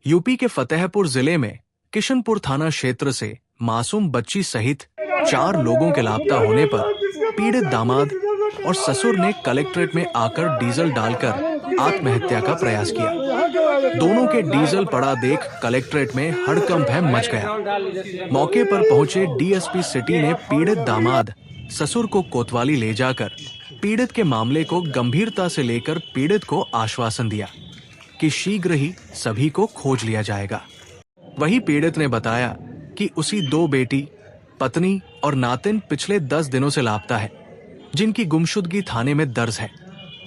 UP के फतेहपुर जिले में किशनपुर थाना क्षेत्र से मासूम बच्ची सहित 4 लोगों के लापता होने पर पीड़ित दामाद और ससुर ने कलेक्ट्रेट में आकर डीजल डालकर आत्महत्या का प्रयास किया। दोनों के डीजल पड़ा देख कलेक्ट्रेट में हड़कंप मच गया। मौके पर पहुंचे डीएसपी सिटी ने पीड़ित दामाद ससुर को कोतवाली ले जाकर पीड़ित के मामले को गंभीरता से लेकर पीड़ित को आश्वासन दिया कि शीघ्र ही सभी को खोज लिया जाएगा। वहीं पीड़ित ने बताया कि उसी 2 बेटी, पत्नी और नातिन पिछले 10 दिनों से लापता है, जिनकी गुमशुदगी थाने में दर्ज है,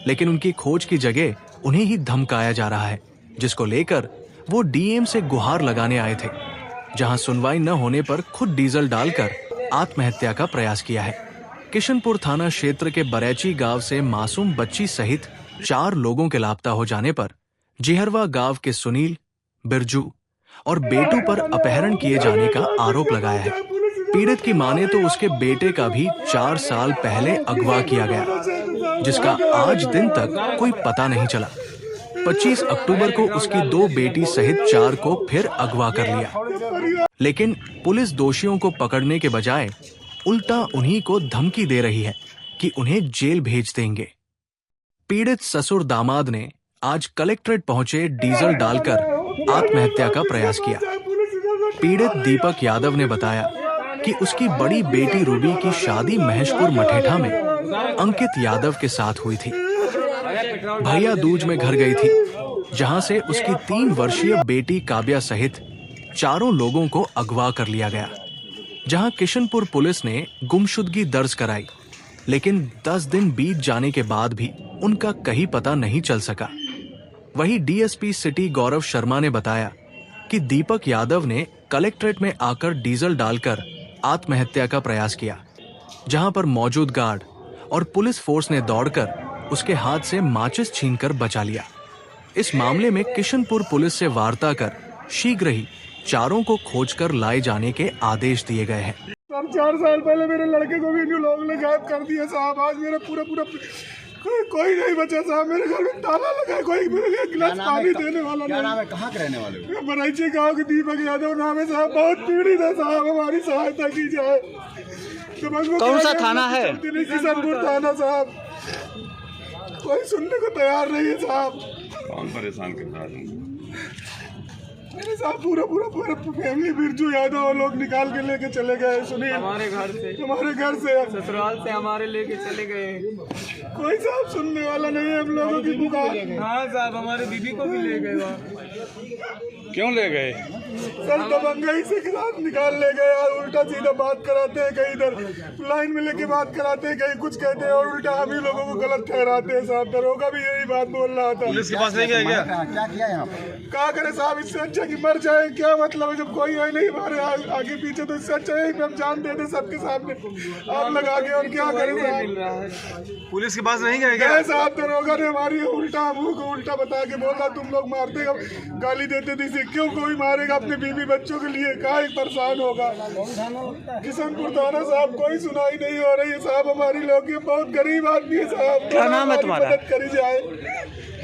लेकिन उनकी खोज की जगह उन्हें ही धमकाया जा रहा है, जिसको लेकर वो डीएम से गुहार लगाने आए थे, जहां सुनवाई न होने पर खुद डीजल डालकर आत्महत्या का प्रयास किया है। किशनपुर थाना क्षेत्र के बरैची गांव से मासूम बच्ची सहित 4 लोगों के लापता हो जाने पर जिहरवा गांव के सुनील, बिरजू और बेटू पर अपहरण किए जाने का आरोप लगाया है। पीड़ित की माने तो उसके बेटे का भी 4 साल पहले अगवा किया गया, जिसका आज दिन तक कोई पता नहीं चला। 25 अक्टूबर को उसकी 2 बेटी सहित 4 को फिर अगवा कर लिया, लेकिन पुलिस दोषियों को पकड़ने के बजाय उल्टा उन्हीं को धमकी दे रही है कि उन्हें जेल भेज देंगे। पीड़ित ससुर दामाद ने आज कलेक्ट्रेट पहुंचे डीजल डालकर आत्महत्या का प्रयास किया। पीड़ित दीपक यादव ने बताया कि उसकी बड़ी बेटी रूबी की शादी महेशपुर मठेठा में अंकित यादव के साथ हुई थी। भैया दूज में घर गई थी, जहां से उसकी 3 वर्षीय बेटी काव्या सहित 4 लोगों को अगवा कर लिया गया, जहां किशनपुर पुलिस ने गुमशुदगी दर्ज कराई, लेकिन 10 दिन बीत जाने के बाद भी उनका कहीं पता नहीं चल सका। वहीं डीएसपी सिटी गौरव शर्मा ने बताया कि दीपक यादव ने कलेक्ट्रेट में आकर डीजल डालकर आत्महत्या का प्रयास किया, जहां पर मौजूद गार्ड और पुलिस फोर्स ने दौड़कर उसके हाथ से माचिस छीनकर बचा लिया। इस मामले में किशनपुर पुलिस से वार्ता कर शीघ्र ही 4 को खोजकर लाए जाने के आदेश दिए गए हैं। 4 साल पहले मेरे लड़के को भी इन लोगों ने गायब कर दिया साहब। आज मेरा पूरा कोई नहीं बचा साहब। मेरे घर में ताला लगा है, कोई मेरे गिलास पानी देने वाला नहीं। क्या नाम है, कहाँ के रहने वाले हो? बरैची गाँव के दीपक यादव नाम है साहब। बहुत पीड़ित है साहब, हमारी सहायता की जाए। तो कौन सा थाना है? किशनपुर थाना साहब। कोई सुनने को तैयार नहीं है साहब। कौन परेशान करता है तुमको? मेरे साथ पूरा फैमिली, बिरजू यादव और लोग निकाल के लेके चले गए। सुनील हमारे घर से ससुराल से हमारे लेके चले गए। कोई साहब सुनने वाला नहीं है हम लोगों की पुकार। हाँ साहब, हमारे बीबी को भी ले गए वहाँ। क्यों ले गए? सर दबंगई से साथ निकाल ले गए और उल्टा सीधा बात कराते हैं, कहीं इधर लाइन में लेके बात कराते हैं, कहीं कुछ कहते हैं और उल्टा हम ही लोगों को गलत ठहराते हैं साहब। दरोगा भी यही बात बोल रहा था। पुलिस के पास नहीं गया क्या किया यहाँ पर? क्या करे साहब, इससे अच्छा कि मर जाए। क्या मतलब है, जब कोई है नहीं हमारे आगे पीछे, तो इससे अच्छा है कि हम जान दे दे सबके सामने आग लगा के। और क्या करें साहब, पुलिस के पास नहीं गए क्या? साहब दरोगा ने हमारी उल्टा मुंह को उल्टा बता के बोला तुम लोग मारते, गाली देते थे। क्यों कोई मारेगा अपने बीवी बच्चों के लिए? क्या परेशान होगा। किशनपुर थाना साहब, कोई सुनाई नहीं हो रही है साहब। हमारी लोग बहुत गरीब आदमी है साहब। क्या नाम है तुम्हारा? मदद करी जाए।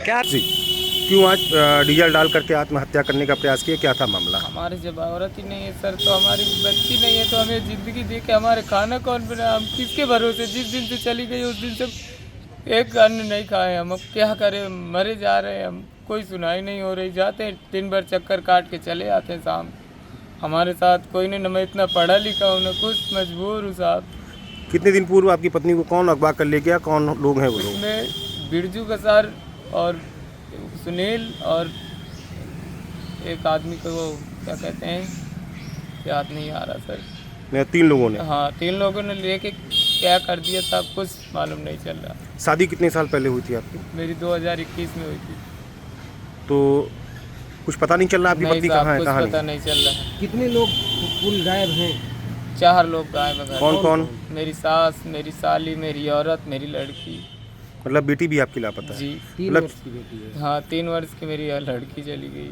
क्या क्यों आज डीजल डाल करके आत्महत्या करने का प्रयास किया? क्या था मामला? हमारी जब औरत ही नहीं है सर, तो हमारी बच्ची नहीं है, तो हमें जिंदगी दे के हमारे खाना कौन बना? हम किसके भरोसे? जिस दिन से चली गई उस दिन से एक अन्न नहीं खाए हम। अब क्या करें, मरे जा रहे हैं हम। कोई सुनाई नहीं हो रही। जाते हैं दिन भर चक्कर काट के चले आते हैं शाम। हमारे साथ कोई नहीं, न मैं इतना पढ़ा लिखा हूँ, न कुछ, मजबूर हूँ साहब। कितने दिन पूर्व आपकी पत्नी को कौन अगवा कर ले गया? कौन लोग हैं वो लोग? उसमें बिरजू का सर और सुनील और एक आदमी को वो क्या कहते हैं, याद नहीं आ रहा सर। नहीं, 3 लोगों ने? हाँ, 3 लोगों ने लेके क्या कर दिया साहब, कुछ मालूम नहीं चल रहा। शादी कितने साल पहले हुई थी आपकी? मेरी 2021 में हुई थी। तो कुछ पता नहीं चल रहा आपकी पत्नी कहाँ है? कुछ कहाँ पता नहीं? नहीं चल रहा। कितने लोग कुल गायब हैं? 4 लोग गायब हैं। कौन कौन? मेरी सास, मेरी साली, मेरी औरत, मेरी लड़की। मतलब बेटी भी आपकी लापता है? जी। 3 मतलब वर्ष की बेटी है। हाँ, 3 वर्ष की मेरी लड़की चली गई।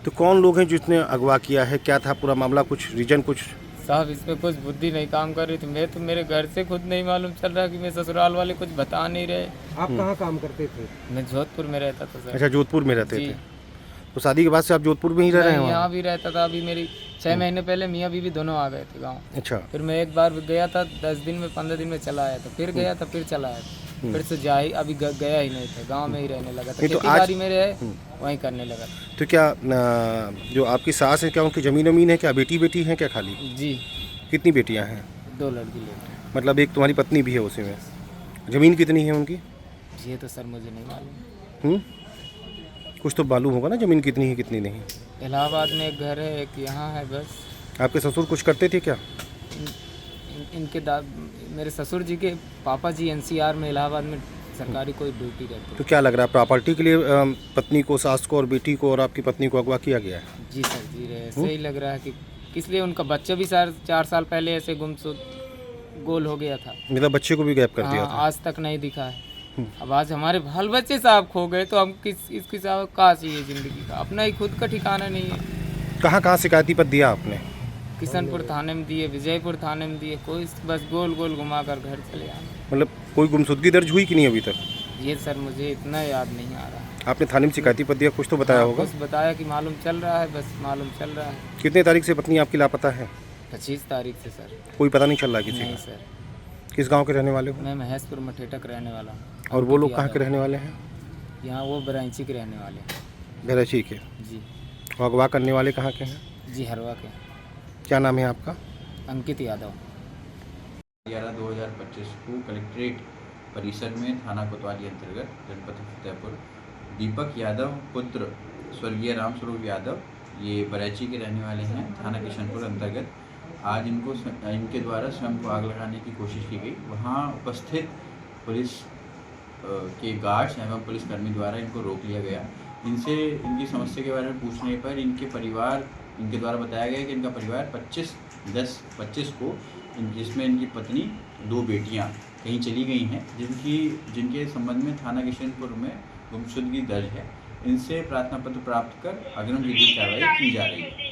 तो कौन लोग हैं जिसने अगवा किया है? क्या था पूरा मामला? कुछ रीजन कुछ? साहब इसमें कुछ बुद्धि नहीं काम कर रही थी। मैं तो मेरे घर से खुद नहीं मालूम चल रहा कि मैं ससुराल वाले कुछ बता नहीं रहे। आप कहाँ काम करते थे? मैं जोधपुर में रहता था सर। अच्छा, जोधपुर में रहते जी। थे। तो शादी के बाद से आप जोधपुर में ही रह रहे हैं मैं वहाँ? यहाँ भी रहता था। अभी मेरी 6 महीने पहले मियाँ बीवी दोनों आ गए थे गाँव। अच्छा। फिर मैं एक बार गया था 10 दिन में 15 दिन में चला आया था, फिर गया था फिर चला आया था, फिर से अभी गया ही नहीं था, गांव में ही रहने लगा था। नहीं तो खेती आज- बाड़ी में रहे वहीं करने लगा था। तो क्या जो आपकी सास है क्या उनकी ज़मीन वमीन है, क्या बेटी है क्या खाली? जी कितनी बेटियां हैं? 2 लड़की लेकर। मतलब एक तुम्हारी पत्नी भी है उसी में। ज़मीन कितनी है उनकी? ये तो सर मुझे नहीं मालूम। हम्म? कुछ तो मालूम होगा ना ज़मीन कितनी है कितनी नहीं। इलाहाबाद में एक घर है, एक यहाँ है बस। आपके ससुर कुछ करते थे क्या? इनके मेरे ससुर जी के पापा जी NCR में इलाहाबाद में सरकारी कोई ड्यूटी रहती तो क्या लग रहा है प्रॉपर्टी के लिए पत्नी को, सास को और बेटी को और आपकी पत्नी को अगवा किया गया है? है। जी सर जी रहे सही लग रहा है कि किस लिए उनका बच्चा भी 4 साल पहले ऐसे गुमशुद गोल हो गया था। मतलब बच्चे को भी गैप कर दिया हाँ, था। आज तक नहीं दिखा है। अब आज हमारे बाल बच्चे साहब खो गए तो हम इसकी साहब कहाँ चाहिए ज़िंदगी का, अपना ही खुद का ठिकाना नहीं है। कहाँ शिकायती पत्र दिया आपने? किशनपुर थाने में दिए, विजयपुर थाने में दिए, कोई बस गोल गोल घुमा कर घर चले आए। मतलब कोई गुमशुदगी दर्ज हुई कि नहीं अभी तक? ये सर मुझे इतना याद नहीं आ रहा। आपने थाने में शिकायती पत्र दिया, कुछ तो बताया होगा? बस बताया कि मालूम चल रहा है, बस मालूम चल रहा है। कितने तारीख से पत्नी आपकी लापता है? 25 तारीख से सर। कोई पता नहीं चल रहा किसी नहीं का? सर, किस गांव के रहने वाले हो? मैं महेशपुर मठेटक रहने वाला हूँ। और वो लोग कहाँ के रहने वाले हैं? यहाँ वो बरांची के रहने वाले हैं। बेराची के। जी और अगवा करने वाले कहाँ के हैं? जी हरवा के। क्या नाम है आपका? अंकित यादव। 11/2025 को कलेक्ट्रेट परिसर में थाना कोतवाली अंतर्गत जनपद फतेहपुर दीपक यादव पुत्र स्वर्गीय रामस्वरूप यादव, ये बराची के रहने वाले हैं, थाना किशनपुर अंतर्गत। आज इनके द्वारा स्वयं को आग लगाने की कोशिश की गई। वहाँ उपस्थित पुलिस के गार्ड्स एवं पुलिसकर्मी द्वारा इनको रोक लिया गया। इनसे इनकी समस्या के बारे में पूछने पर इनके द्वारा बताया गया कि इनका परिवार 25 को जिसमें इनकी पत्नी 2 बेटियां कहीं चली गई हैं, जिनके संबंध में थाना किशनपुर में गुमशुदगी दर्ज है। इनसे प्रार्थना पत्र प्राप्त कर अग्रिम विधिक कार्रवाई की जा रही है।